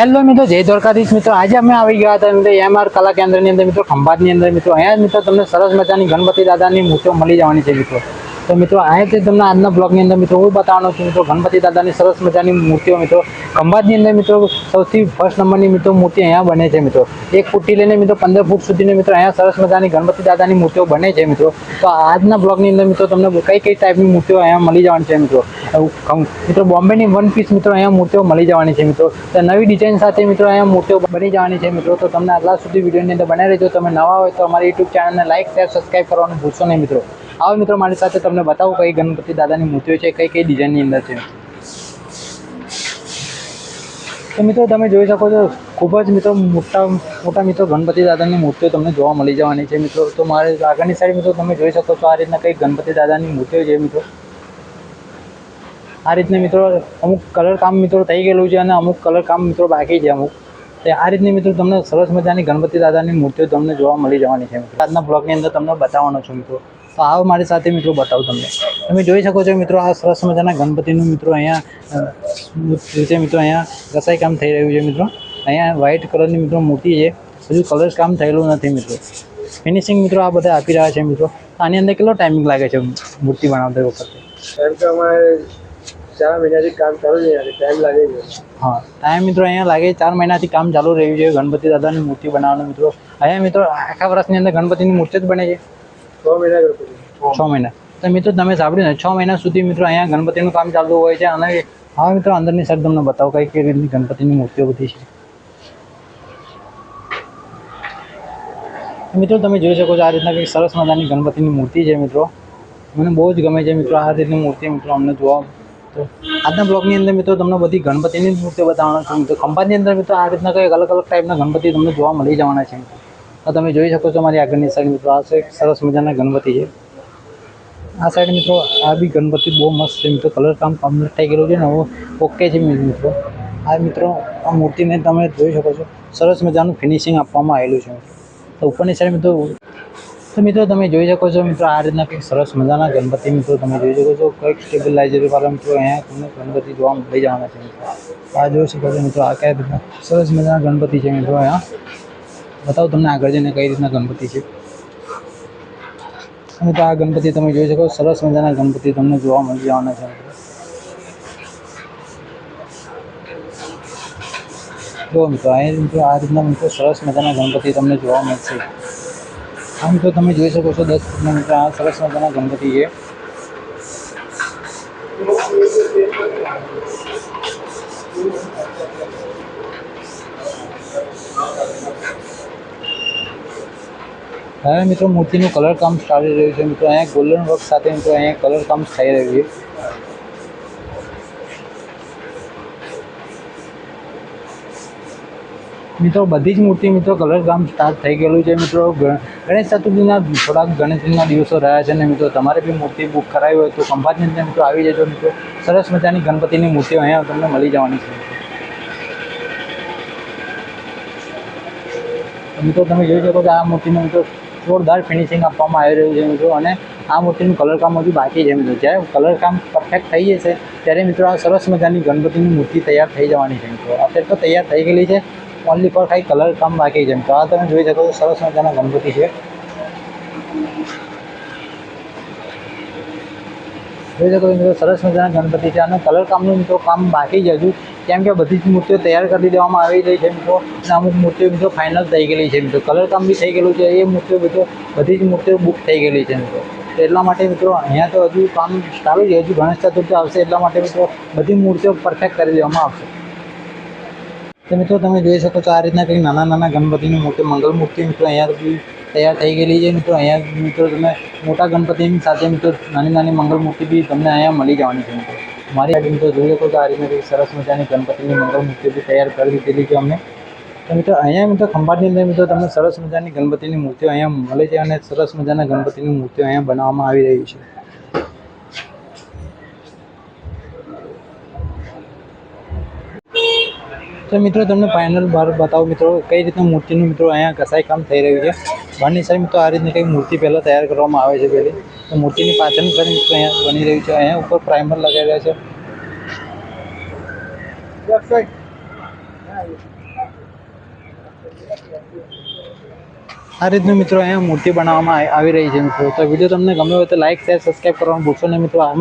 Hello મિત્રો, જય દ્વારકાધીશ મિત્રો. આજે અમે આવી ગયા હતા મિત્રો એમઆર કલા કેન્દ્રની અંદર મિત્રો, ખંભાતની અંદર મિત્રો. અહીંયા મિત્રો તમને સરસ મજાની ગણપતિ દાદાની મૂર્તિઓ મળી જવાની છે મિત્રો. તો મિત્રો અહીંયાથી તમને આજના બ્લોગની અંદર મિત્રો હું બતાવવાનો છું મિત્રો ગણપતિ દાદાની સરસ મજાની મૂર્તિઓ મિત્રો. ખંભાતની અંદર મિત્રો સૌથી ફર્સ્ટ નંબરની મિત્રો મૂર્તિ અહીંયા બને છે મિત્રો. 1 ફૂટથી લઈને મિત્રો 15 ફૂટ સુધીની મિત્રો અહીંયા સરસ મજાની ગણપતિ દાદાની મૂર્તિઓ બને છે મિત્રો. તો આજના બ્લોગની અંદર મિત્રો તમને કઈ ટાઈપની મૂર્તિઓ અહીંયા મળી જવાની છે મિત્રો. મિત્રો બોમ્બેની 1 પીસ મિત્રો અહીંયા મૂર્તિઓ મળી જવાની છે મિત્રો. તો નવી ડિઝાઇન સાથે મિત્રો અહીંયા મૂર્તિઓ બની જવાની છે મિત્રો. તો તમને આટલા સુધી વિડીયોની અંદર બનાવી રહેજો. તમે નવા હોય તો અમારી યુટ્યુબ ચેનલને લાઈક શેર સબસ્ક્રાઈબ કરવાનું ભૂલશો નહીં મિત્રો. આવો મિત્રો મારી સાથે તમને બતાવું કઈ ગણપતિ દાદાની મૂર્તિઓ છે, કઈ ડિઝાઇનની અંદર છે. તો મિત્રો તમે જોઈ શકો છો ખૂબ જ મિત્રો મોટા મિત્રો ગણપતિ દાદાની મૂર્તિઓ તમને જોવા મળી જવાની છે મિત્રો. તો મારે આગળની સાઈડ મિત્રો તમે જોઈ શકો છો આ રીતના કઈ ગણપતિ દાદાની મૂર્તિઓ છે મિત્રો. આ રીતના મિત્રો અમુક કલર કામ મિત્રો થઈ ગયેલું છે અને અમુક કલર કામ મિત્રો બાકી છે અમુક. આ રીતની મિત્રો તમને સરસ મજાની ગણપતિ દાદાની મૂર્તિઓ તમને જોવા મળી જવાની છે મિત્રો. આજના બ્લોગની અંદર તમને બતાવવાનો છું મિત્રો. તો આવો મારી સાથે મિત્રો બતાવું તમને. તમે જોઈ શકો છો મિત્રો આ સરસ મજાના ગણપતિનું મિત્રો અહીંયા મિત્રો અહીંયા ઘસાઈ કામ થઈ રહ્યું છે મિત્રો. અહીંયા વ્હાઇટ કલરની મિત્રો મૂર્તિ છે, હજુ કલર કામ થયેલું નથી મિત્રો. ફિનિશિંગ મિત્રો આ બધા આપી રહ્યા છે મિત્રો. આની અંદર કેટલો ટાઈમિંગ લાગે છે મૂર્તિ બનાવતી વખતે? એમ કે અમારે 4 મહિનાથી કામ ચાલુ છે, ટાઈમ લાગે છે. હા, ટાઈમ મિત્રો અહીંયા લાગે 4 મહિનાથી કામ ચાલુ રહ્યું છે ગણપતિ દાદાની મૂર્તિ બનાવવાનું મિત્રો. અહીંયા મિત્રો આખા વર્ષની અંદર ગણપતિની મૂર્તિ જ બને છે 6 મહિના ગણપતિ. 6 મહિના. તો મિત્રો તમે સાંભળ્યું ને 6 મહિના સુધી મિત્રો અહીંયા ગણપતિનું કામ ચાલતું હોય છે. અને હા મિત્રો અંદરની સાઈડ તમને બતાવો કઈ રીતની ગણપતિની મૂર્તિઓ બધી છે. મિત્રો તમે જોઈ શકો છો આ રીતના કંઈક સરસ મજાની ગણપતિની મૂર્તિ છે મિત્રો. મને બહુ જ ગમે છે મિત્રો આ રીતની મૂર્તિ મિત્રો અમને જોવા. તો આજના બ્લોગની અંદર મિત્રો તમને બધી ગણપતિની મૂર્તિઓ બતાવવાના છું મિત્રો. ખંભાતની અંદર મિત્રો આ રીતના કંઈક અલગ ટાઈપના ગણપતિ તમને જોવા મળી જવાના છે મિત્રો. તો તમે જોઈ શકો છો મારી આગળની સાઈડ મિત્રો આ સરસ મજાના ગણપતિ છે. આ સાઈડ મિત્રો આ બી ગણપતિ બહુ મસ્ત છે મિત્રો. કલર કામ કમ્પ્લીટ થઈ ગયેલું છે ને હવે ઓકે છે મિત્રો. આ મિત્રો આ મૂર્તિને તમે જોઈ શકો છો સરસ મજાનું ફિનિશિંગ આપવામાં આવેલું છે મિત્રો. તો ઉપરની સાઈડ મિત્રો તો મિત્રો તમે જોઈ શકો છો મિત્રો આ રીતના કંઈક સરસ મજાના ગણપતિ મિત્રો તમે જોઈ શકો છો. કંઈક સ્ટેબલાઇઝર વાળા મિત્રો અહીંયા તમને ગણપતિ જોવા મળી જવાના છે મિત્રો. આ જોઈ શકો છો મિત્રો આ કયા રીતના સરસ મજાના ગણપતિ છે મિત્રો. અહીંયા બતાવું તમને આગળ જઈને કઈ રીતના ગણપતિ છે. અને તો આ ગણપતિ તમે જોઈ શકો સરસ મજાના ગણપતિ તમને જોવા મળી જવાના છે મિત્રો. જો મિત્રો અહીંયા મિત્રો આ રીતના મિત્રો સરસ મજાના ગણપતિ તમને જોવા મળશે. આ મિત્રો તમે જોઈ શકો છો 10 ફૂટના મિત્રો આ સરસ મજાના ગણપતિ છે. હવે મિત્રો મૂર્તિનું કલર કામ ચાલી રહ્યું છે મિત્રો. અહીંયા ગોલ્ડન વર્ક સાથે મિત્રો અહીંયા કલર કામ થઈ રહ્યું છે. મિત્રો બધી જ મૂર્તિ મિત્રો કલર કામ સ્ટાર્ટ થઈ ગયેલું છે મિત્રો. ગણેશ ચતુર્થીના થોડાક ગણેશજીના દિવસો રહ્યા છે ને મિત્રો. તમારે બી મૂર્તિ બુક કરાવી હોય તો ખંભાતની અંદર મિત્રો આવી જજો મિત્રો. સરસ મજાની ગણપતિની મૂર્તિઓ અહીંયા તમને મળી જવાની છે મિત્રો. તમે જોઈ શકો છો આ મૂર્તિનું મિત્રો જોરદાર ફિનિશિંગ આપવામાં આવી રહ્યું છે મિત્રો. અને આ મૂર્તિનું કલર કામ હજુ બાકી છે મિત્રો. જ્યારે કલર કામ પરફેક્ટ થઈ જશે ત્યારે મિત્રો આ સરસ મજાની ગણપતિની મૂર્તિ તૈયાર થઈ જવાની છે મિત્રો. અત્યારે તો તૈયાર થઈ ગયેલી છે, ઓનલી ફોર ખાલી કલર કામ બાકી છે મિત્રો. આ તમે જોઈ શકો છો સરસ મજાના ગણપતિ છે. જોઈ શકો મિત્રો સરસ મજાના ગણપતિ છે. અને કલર કામનું મિત્રો કામ બાકી છે હજુ, કેમ કે બધી જ મૂર્તિઓ તૈયાર કરી દેવામાં આવી ગઈ છે મિત્રો. અને અમુક મૂર્તિઓ મિત્રો ફાઇનલ થઈ ગયેલી છે મિત્રો. કલર કામ બી થઈ ગયેલું છે. એ મૂર્તિઓ મિત્રો બધી જ મૂર્તિઓ બુક થઈ ગયેલી છે મિત્રો. તો એટલા માટે મિત્રો અહીંયા તો હજુ કામ ચાલુ છે. હજુ ગણેશ ચતુર્થી આવશે એટલા માટે મિત્રો બધી મૂર્તિઓ પરફેક્ટ કરી દેવામાં આવશે. તો મિત્રો તમે જોઈ શકો છો આ રીતના કંઈક નાના ગણપતિની મૂર્તિ મંગલ મૂર્તિ મિત્રો અહીંયા બી તૈયાર થઈ ગયેલી છે મિત્રો. અહીંયા મિત્રો તમે મોટા ગણપતિની સાથે મિત્રો નાની મંગલ મૂર્તિ બી તમને અહીંયા મળી જવાની છે મિત્રો. મારી સાઈડ મિત્રો જોઈ શકો તો આ રીતના કંઈક સરસ મજાની ગણપતિની મંગલ મૂર્તિ બી તૈયાર કરી દીધેલી છે અમને. તો મિત્રો અહીંયા મિત્રો ખંભાતની અંદર મિત્રો તમને સરસ મજાની ગણપતિની મૂર્તિઓ અહીંયા મળે છે. અને સરસ મજાના ગણપતિની મૂર્તિઓ અહીંયા બનાવવામાં આવી રહી છે. તો મિત્રો તમને ફાઇનલ બહાર બતાવો મિત્રો કઈ રીતના મૂર્તિનું મિત્રો અહીંયા કસાઈ કામ થઈ રહ્યું છે. બહારની સાઈડ મિત્રો આ રીતની કંઈક મૂર્તિ પહેલાં તૈયાર કરવામાં આવે છે પહેલી. તો મૂર્તિની પાછળની સાઈડ મિત્રો અહીંયા બની રહ્યું છે. અહીંયા ઉપર પ્રાઇમર લગાવી રહ્યા છે. આ રીતનું મિત્રો અહીંયા મૂર્તિ બનાવવામાં આવી રહી છે મિત્રો. તો વિડીયો તમને ગમ્યો હોય તો લાઈક શેર સબસ્ક્રાઈબ કરવાનું ભૂલશો નહીં મિત્રો. આમાં